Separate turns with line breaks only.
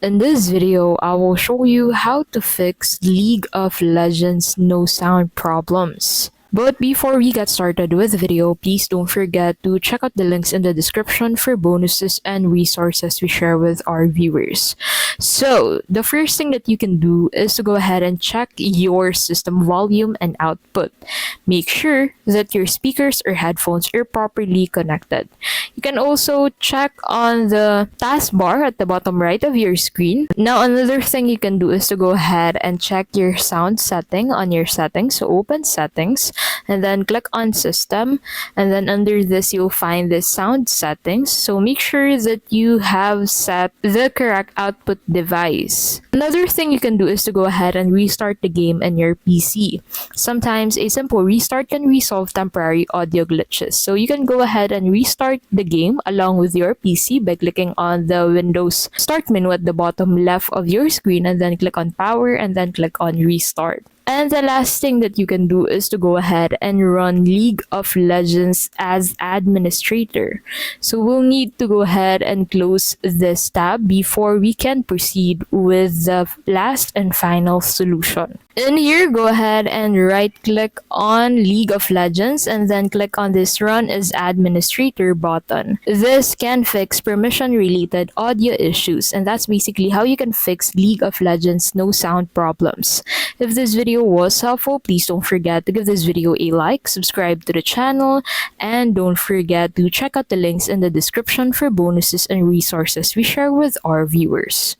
In this video, I will show you how to fix League of Legends no sound problems. But before we get started with the video, please don't forget to check out the links in the description for bonuses and resources we share with our viewers. So, the first thing that you can do is to go ahead and check your system volume and output. Make sure that your speakers or headphones are properly connected. You can also check on the taskbar at the bottom right of your screen. Now, another thing you can do is to go ahead and check your sound setting on your settings. So, open settings and then click on system, and then under this you'll find the sound settings. So make sure that you have set the correct output device. Another thing you can do is to go ahead and restart the game in your PC. Sometimes a simple restart can resolve temporary audio glitches. So you can go ahead and restart the game along with your PC by clicking on the Windows Start menu at the bottom left of your screen, and then click on power and then click on restart. And the last thing that you can do is to go ahead and run League of Legends as administrator. So we'll need to go ahead and close this tab before we can proceed with the last and final solution. In here, go ahead and right click on League of Legends and then click on this Run as Administrator button. This can fix permission related audio issues, and that's basically how you can fix League of Legends no sound problems. If this video was helpful, please don't forget to give this video a like, subscribe to the channel, and don't forget to check out the links in the description for bonuses and resources we share with our viewers.